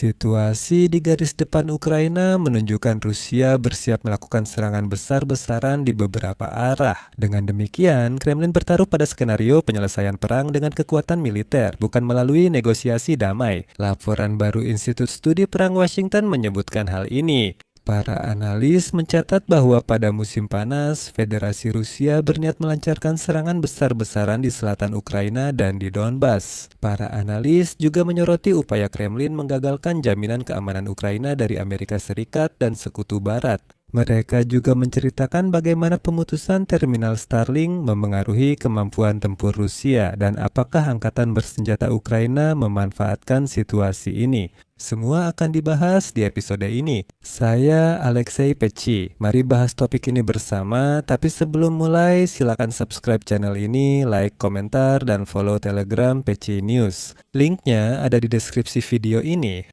Situasi di garis depan Ukraina menunjukkan Rusia bersiap melakukan serangan besar-besaran di beberapa arah. Dengan demikian, Kremlin bertaruh pada skenario penyelesaian perang dengan kekuatan militer, bukan melalui negosiasi damai. Laporan baru Institut Studi Perang Washington menyebutkan hal ini. Para analis mencatat bahwa pada musim panas, Federasi Rusia berniat melancarkan serangan besar-besaran di selatan Ukraina dan di Donbas. Para analis juga menyoroti upaya Kremlin menggagalkan jaminan keamanan Ukraina dari Amerika Serikat dan Sekutu Barat. Mereka juga menceritakan bagaimana pemutusan terminal Starlink memengaruhi kemampuan tempur Rusia dan apakah angkatan bersenjata Ukraina memanfaatkan situasi ini. Semua akan dibahas di episode ini. Saya Alexei Pecci. Mari bahas topik ini bersama, tapi sebelum mulai silakan subscribe channel ini, like, komentar, dan follow Telegram Pecci News. Linknya ada di deskripsi video ini.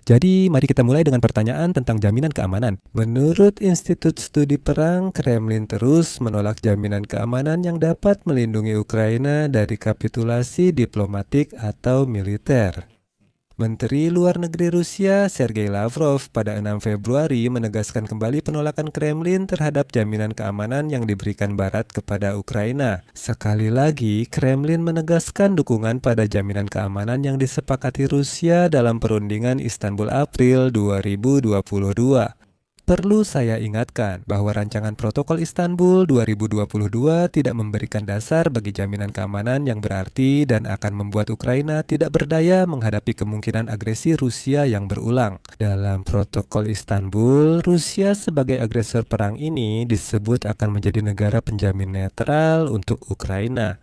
Jadi, mari kita mulai dengan pertanyaan tentang jaminan keamanan. Menurut Institut Studi Perang, Kremlin terus menolak jaminan keamanan yang dapat melindungi Ukraina dari kapitulasi diplomatik atau militer. Menteri Luar Negeri Rusia, Sergei Lavrov, pada 6 Februari menegaskan kembali penolakan Kremlin terhadap jaminan keamanan yang diberikan Barat kepada Ukraina. Sekali lagi, Kremlin menegaskan dukungan pada jaminan keamanan yang disepakati Rusia dalam perundingan Istanbul April 2022. Perlu saya ingatkan bahwa rancangan Protokol Istanbul 2022 tidak memberikan dasar bagi jaminan keamanan yang berarti dan akan membuat Ukraina tidak berdaya menghadapi kemungkinan agresi Rusia yang berulang. Dalam Protokol Istanbul, Rusia sebagai agresor perang ini disebut akan menjadi negara penjamin netral untuk Ukraina.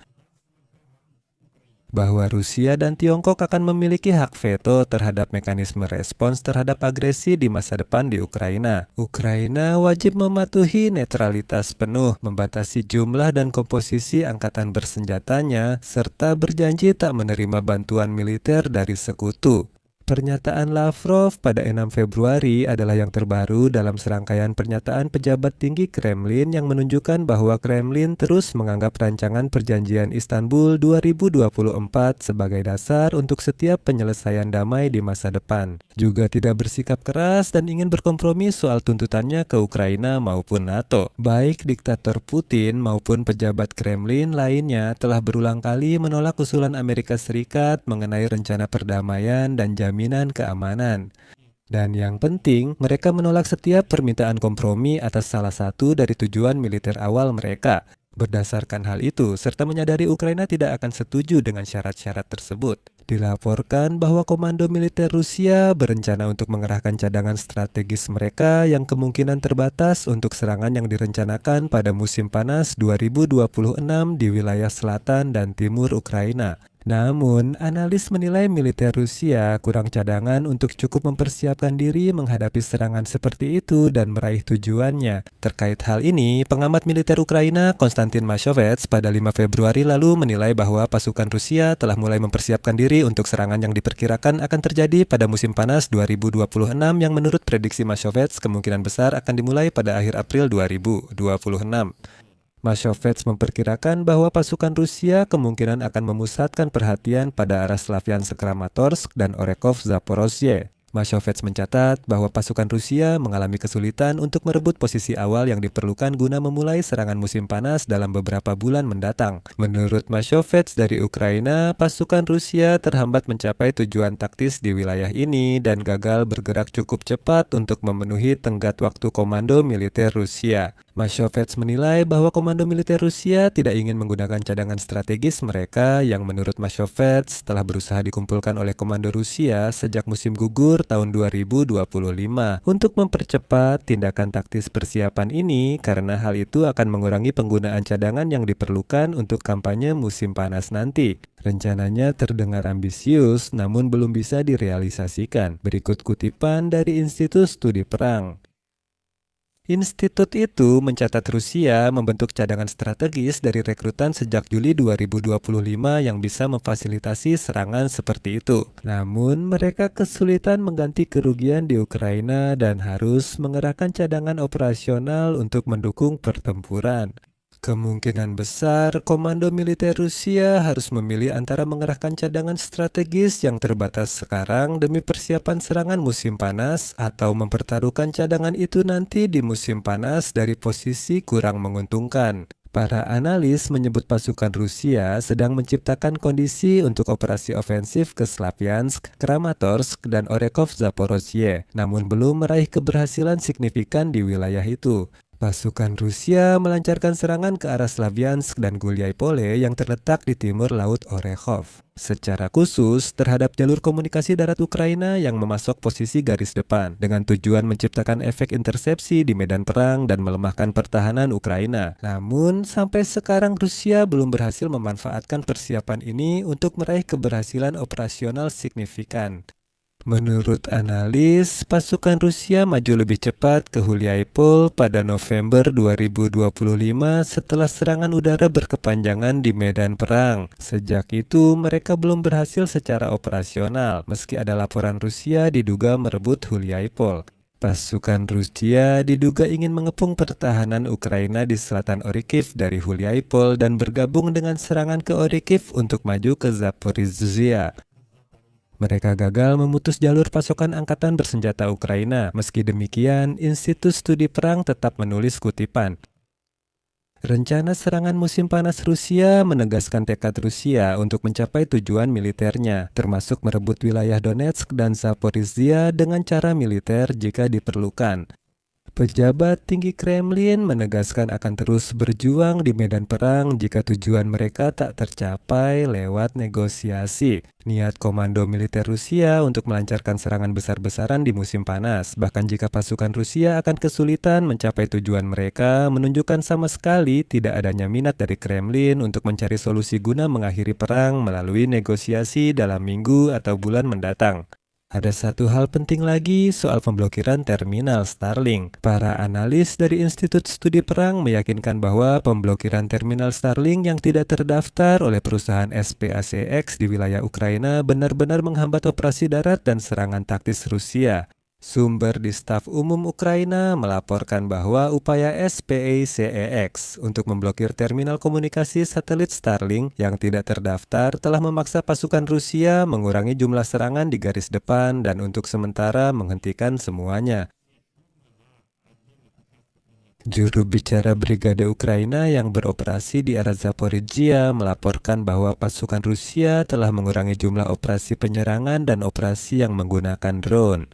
Bahwa Rusia dan Tiongkok akan memiliki hak veto terhadap mekanisme respons terhadap agresi di masa depan di Ukraina. Ukraina wajib mematuhi netralitas penuh, membatasi jumlah dan komposisi angkatan bersenjatanya, serta berjanji tak menerima bantuan militer dari sekutu. Pernyataan Lavrov pada 6 Februari adalah yang terbaru dalam serangkaian pernyataan pejabat tinggi Kremlin yang menunjukkan bahwa Kremlin terus menganggap rancangan perjanjian Istanbul 2024 sebagai dasar untuk setiap penyelesaian damai di masa depan. Juga tidak bersikap keras dan ingin berkompromi soal tuntutannya ke Ukraina maupun NATO. Baik diktator Putin maupun pejabat Kremlin lainnya telah berulang kali menolak usulan Amerika Serikat mengenai rencana perdamaian dan jaminan keamanan. Dan yang penting, mereka menolak setiap permintaan kompromi atas salah satu dari tujuan militer awal mereka. Berdasarkan hal itu, serta menyadari Ukraina tidak akan setuju dengan syarat-syarat tersebut, dilaporkan bahwa komando militer Rusia berencana untuk mengerahkan cadangan strategis mereka yang kemungkinan terbatas untuk serangan yang direncanakan pada musim panas 2026 di wilayah selatan dan timur Ukraina. Namun, analis menilai militer Rusia kurang cadangan untuk cukup mempersiapkan diri menghadapi serangan seperti itu dan meraih tujuannya. Terkait hal ini, pengamat militer Ukraina Konstantin Mashovets pada 5 Februari lalu menilai bahwa pasukan Rusia telah mulai mempersiapkan diri untuk serangan yang diperkirakan akan terjadi pada musim panas 2026 yang menurut prediksi Mashovets kemungkinan besar akan dimulai pada akhir April 2026. Mashovets memperkirakan bahwa pasukan Rusia kemungkinan akan memusatkan perhatian pada arah Slaviansk-Kramatorsk dan Orekov-Zaporozhye. Mashovets mencatat bahwa pasukan Rusia mengalami kesulitan untuk merebut posisi awal yang diperlukan guna memulai serangan musim panas dalam beberapa bulan mendatang. Menurut Mashovets dari Ukraina, pasukan Rusia terhambat mencapai tujuan taktis di wilayah ini dan gagal bergerak cukup cepat untuk memenuhi tenggat waktu komando militer Rusia. Mashovets menilai bahwa komando militer Rusia tidak ingin menggunakan cadangan strategis mereka yang menurut Mashovets telah berusaha dikumpulkan oleh komando Rusia sejak musim gugur tahun 2025 untuk mempercepat tindakan taktis persiapan ini karena hal itu akan mengurangi penggunaan cadangan yang diperlukan untuk kampanye musim panas nanti. Rencananya terdengar ambisius namun belum bisa direalisasikan. Berikut kutipan dari Institut Studi Perang. Institut itu mencatat Rusia membentuk cadangan strategis dari rekrutan sejak Juli 2025 yang bisa memfasilitasi serangan seperti itu. Namun, mereka kesulitan mengganti kerugian di Ukraina dan harus mengerahkan cadangan operasional untuk mendukung pertempuran. Kemungkinan besar, komando militer Rusia harus memilih antara mengerahkan cadangan strategis yang terbatas sekarang demi persiapan serangan musim panas atau mempertaruhkan cadangan itu nanti di musim panas dari posisi kurang menguntungkan. Para analis menyebut pasukan Rusia sedang menciptakan kondisi untuk operasi ofensif ke Slaviansk, Kramatorsk, dan Orekov Zaporozhye, namun belum meraih keberhasilan signifikan di wilayah itu. Pasukan Rusia melancarkan serangan ke arah Slaviansk dan Guliai-Pole yang terletak di timur Laut Orekhov. Secara khusus terhadap jalur komunikasi darat Ukraina yang memasok posisi garis depan, dengan tujuan menciptakan efek intersepsi di medan perang dan melemahkan pertahanan Ukraina. Namun, sampai sekarang Rusia belum berhasil memanfaatkan persiapan ini untuk meraih keberhasilan operasional signifikan. Menurut analis, pasukan Rusia maju lebih cepat ke Huliaipol pada November 2025 setelah serangan udara berkepanjangan di medan perang. Sejak itu, mereka belum berhasil secara operasional, meski ada laporan Rusia diduga merebut Huliaipol. Pasukan Rusia diduga ingin mengepung pertahanan Ukraina di selatan Orikhiv dari Huliaipol dan bergabung dengan serangan ke Orikhiv untuk maju ke Zaporizhzhia. Mereka gagal memutus jalur pasokan angkatan bersenjata Ukraina. Meski demikian, Institut Studi Perang tetap menulis kutipan. Rencana serangan musim panas Rusia menegaskan tekad Rusia untuk mencapai tujuan militernya, termasuk merebut wilayah Donetsk dan Zaporizhia dengan cara militer jika diperlukan. Pejabat tinggi Kremlin menegaskan akan terus berjuang di medan perang jika tujuan mereka tak tercapai lewat negosiasi. Niat komando militer Rusia untuk melancarkan serangan besar-besaran di musim panas, bahkan jika pasukan Rusia akan kesulitan mencapai tujuan mereka, menunjukkan sama sekali tidak adanya minat dari Kremlin untuk mencari solusi guna mengakhiri perang melalui negosiasi dalam minggu atau bulan mendatang. Ada satu hal penting lagi soal pemblokiran terminal Starlink. Para analis dari Institut Studi Perang meyakinkan bahwa pemblokiran terminal Starlink yang tidak terdaftar oleh perusahaan SPACX di wilayah Ukraina benar-benar menghambat operasi darat dan serangan taktis Rusia. Sumber di Staf Umum Ukraina melaporkan bahwa upaya SPACEX untuk memblokir terminal komunikasi satelit Starlink yang tidak terdaftar telah memaksa pasukan Rusia mengurangi jumlah serangan di garis depan dan untuk sementara menghentikan semuanya. Juru bicara Brigade Ukraina yang beroperasi di arah Zaporizhia melaporkan bahwa pasukan Rusia telah mengurangi jumlah operasi penyerangan dan operasi yang menggunakan drone.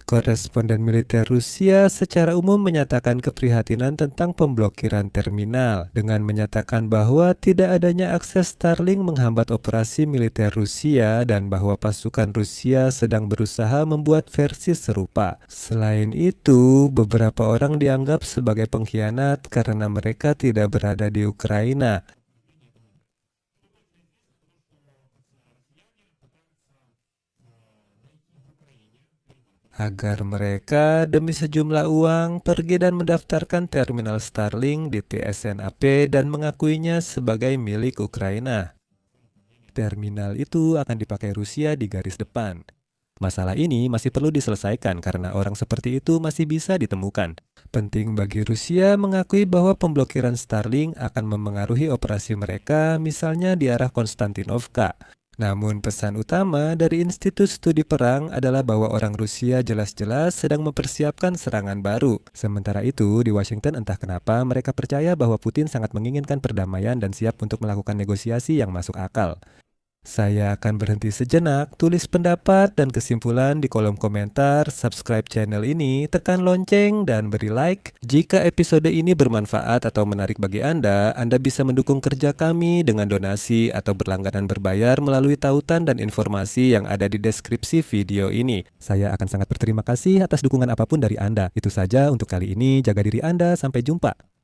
Koresponden militer Rusia secara umum menyatakan keprihatinan tentang pemblokiran terminal dengan menyatakan bahwa tidak adanya akses Starlink menghambat operasi militer Rusia dan bahwa pasukan Rusia sedang berusaha membuat versi serupa. Selain itu, beberapa orang dianggap sebagai pengkhianat karena mereka tidak berada di Ukraina. Agar mereka demi sejumlah uang pergi dan mendaftarkan terminal Starlink di TSNAP dan mengakuinya sebagai milik Ukraina. Terminal itu akan dipakai Rusia di garis depan. Masalah ini masih perlu diselesaikan karena orang seperti itu masih bisa ditemukan. Penting bagi Rusia mengakui bahwa pemblokiran Starlink akan memengaruhi operasi mereka, misalnya di arah Konstantinovka. Namun pesan utama dari Institut Studi Perang adalah bahwa orang Rusia jelas-jelas sedang mempersiapkan serangan baru. Sementara itu, di Washington entah kenapa mereka percaya bahwa Putin sangat menginginkan perdamaian dan siap untuk melakukan negosiasi yang masuk akal. Saya akan berhenti sejenak, tulis pendapat dan kesimpulan di kolom komentar, subscribe channel ini, tekan lonceng, dan beri like. Jika episode ini bermanfaat atau menarik bagi Anda bisa mendukung kerja kami dengan donasi atau berlangganan berbayar melalui tautan dan informasi yang ada di deskripsi video ini. Saya akan sangat berterima kasih atas dukungan apapun dari Anda. Itu saja untuk kali ini, jaga diri Anda, sampai jumpa.